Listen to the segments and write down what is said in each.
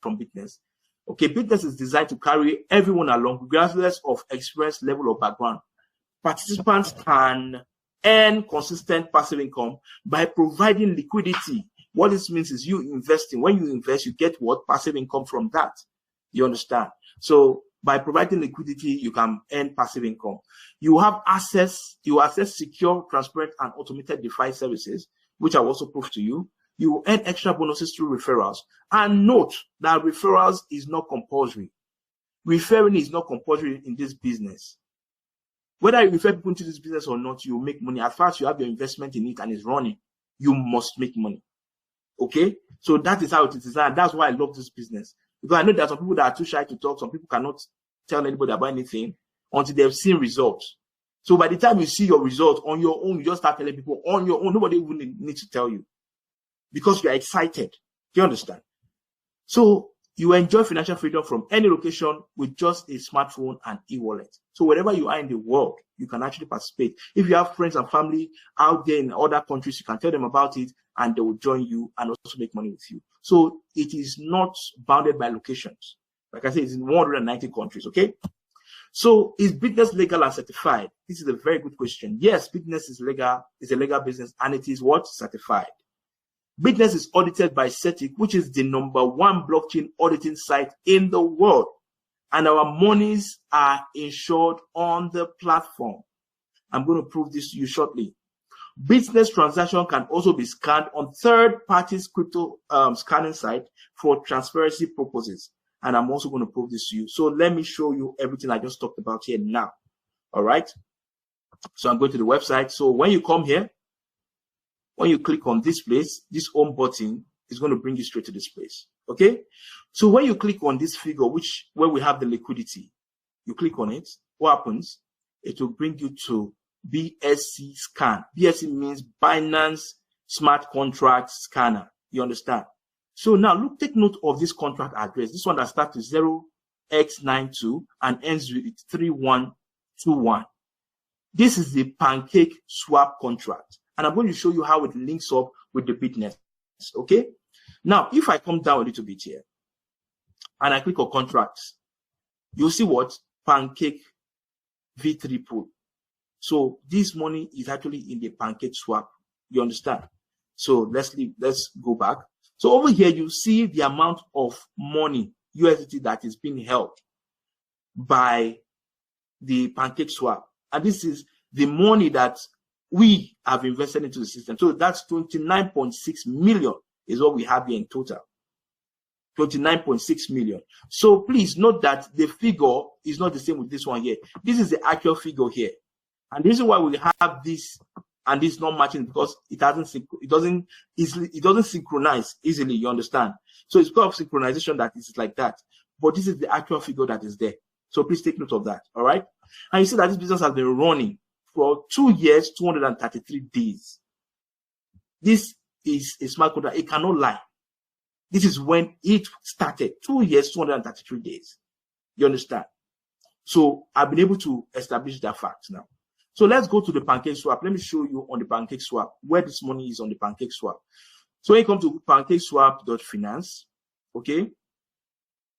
from Bitnest. Okay, Bitnest is designed to carry everyone along, regardless of experience, level, or background. Participants can earn consistent passive income by providing liquidity. What this means is you investing. When you invest, you get what? Passive income from that. You understand? So by providing liquidity, you can earn passive income. You have access, you access secure, transparent, and automated DeFi services, which I will also prove to you. You will earn extra bonuses through referrals. And note that referrals is not compulsory. Referring is not compulsory in this business. Whether you refer people into this business or not, you will make money. As far as you have your investment in it and it's running, you must make money. Okay? So that is how it is designed. That's why I love this business. Because I know there are some people that are too shy to talk. Some people cannot tell anybody about anything until they've seen results. So by the time you see your results on your own, you just start telling people on your own. Nobody even needs to tell you because you are excited. Do you understand? So you enjoy financial freedom from any location with just a smartphone and e-wallet. So wherever you are in the world, you can actually participate. If you have friends and family out there in other countries, you can tell them about it and they will join you and also make money with you. So it is not bounded by locations. Like I said, it's in 190 countries, okay? So is Bitnest legal and certified? This is a very good question. Yes, Bitnest is legal, it's a legal business, and it is what? Certified. Bitnest is audited by CertiK, which is the #1 blockchain auditing site in the world. And our monies are insured on the platform. I'm going to prove this to you shortly. Bitnest transaction can also be scanned on third-party crypto scanning site for transparency purposes. And I'm also going to prove this to you. So let me show you everything I just talked about here now. All right. So I'm going to the website. So when you come here, when you click on this place, this home button is going to bring you straight to this place. Okay. So when you click on this figure, where we have the liquidity, you click on it. What happens? It will bring you to BSC scan. BSC means Binance Smart Contract Scanner. You understand? So now look, take note of this contract address. This one that starts with 0x92 and ends with 3121. This is the Pancake Swap contract. And I'm going to show you how it links up with the Bitnest. Okay. Now, if I come down a little bit here and I click on contracts, you'll see what? Pancake V3 pool. So this money is actually in the Pancake Swap. You understand? So let's go back. So over here, you see the amount of money, USDT, that is being held by the Pancake Swap. And this is the money that we have invested into the system. So that's 29.6 million is what we have here in total. 29.6 million. So please note that the figure is not the same with this one here. This is the actual figure here. And the reason why we have this and this not matching because it doesn't synchronize easily, you understand? So it's because of synchronization that it's like that. But this is the actual figure that is there. So please take note of that. All right. And you see that this business has been running for 2 years, 233 days. This is a smart contract. It cannot lie. This is when it started. 2 years, 233 days. You understand? So I've been able to establish that fact now. So let's go to the Pancake Swap. Let me show you on the Pancake Swap where this money is on the Pancake Swap. So when you come to pancakeswap.finance, okay?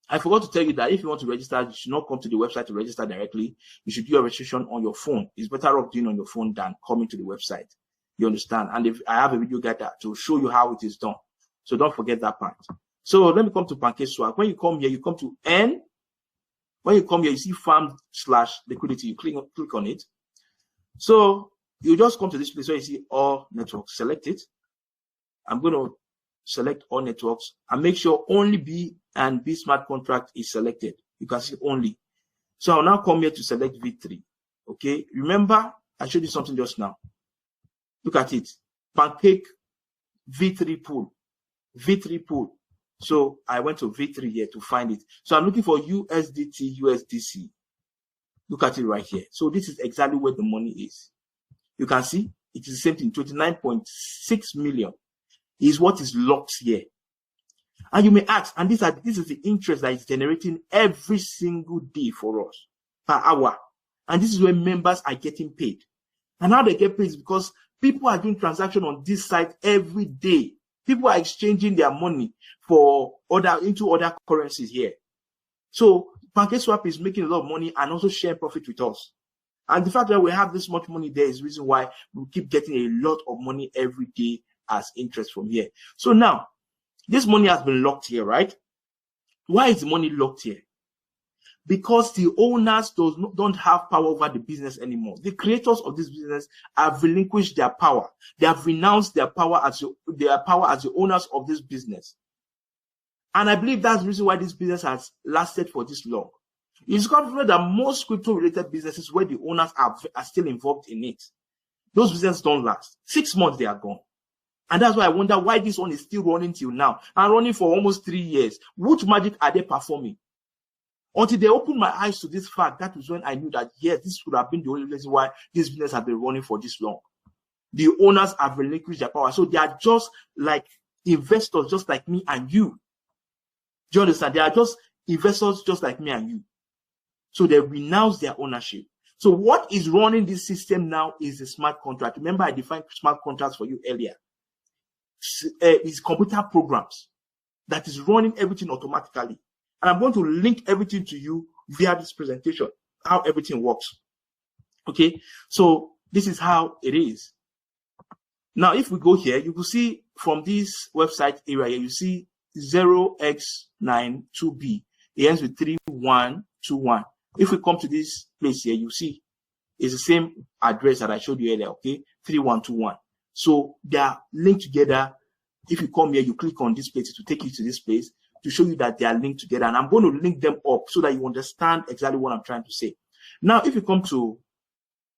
I forgot to tell you that if you want to register, you should not come to the website to register directly. You should do a registration on your phone. It's better off doing on your phone than coming to the website. You understand? And if I have a video guide to show you how it is done. So don't forget that part. So let me come to Pancake Swap. When you come here, you come to N. When you come here, you see farm/liquidity. You click on it. So you just come to this place where you see all networks. Select it. I'm going to select all networks and make sure only B and B smart contract is selected. You can see only. So I'll now come here to select V3. Okay. Remember, I showed you something just now. Look at it. Pancake V3 pool. V3 pool. So I went to V3 here to find it. So I'm looking for USDT, USDC. Look at it right here. So this is exactly where the money is. You can see it is the same thing. 29.6 million is what is locked here. And you may ask, and this is the interest that is generating every single day for us per hour. And this is where members are getting paid. And how they get paid is because people are doing transactions on this site every day. People are exchanging their money into other currencies here. So PancakeSwap is making a lot of money and also sharing profit with us. And the fact that we have this much money there is the reason why we keep getting a lot of money every day as interest from here. So now, this money has been locked here, right? Why is the money locked here? Because the owners don't have power over the business anymore. The creators of this business have relinquished their power. They have renounced their power as the owners of this business. And I believe that's the reason why this business has lasted for this long. It's confirmed that most crypto-related businesses where the owners are still involved in it, those businesses don't last. 6 months, they are gone. And that's why I wonder why this one is still running till now and running for almost 3 years. Which magic are they performing? Until they opened my eyes to this fact, that was when I knew that, yes, this could have been the only reason why this business has been running for this long. The owners have relinquished their power. So they are just like investors, just like me and you. Do you understand? They are just investors, just like me and you. So they renounce their ownership. So what is running this system now is the smart contract. Remember, I defined smart contracts for you earlier. It's computer programs that is running everything automatically. And I'm going to link everything to you via this presentation, how everything works. Okay, so this is how it is. Now, if we go here, you will see from this website area here, you see 0x92B. It ends with 3121. If we come to this place here, you see it's the same address that I showed you earlier, okay? 3121. So they are linked together. If you come here, you click on this place to take you to this place to show you that they are linked together. And I'm going to link them up so that you understand exactly what I'm trying to say. Now, if you come to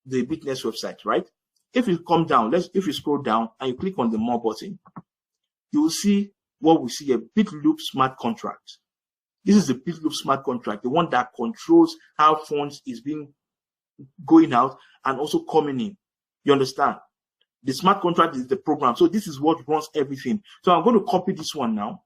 the Bitnest website, right? If you come down, if you scroll down and you click on the more button, you will see what we see, a Bitloop smart contract. This is the Bitloop smart contract, the one that controls how funds is being going out and also coming in. You understand? The smart contract is the program. So this is what runs everything. So I'm going to copy this one now.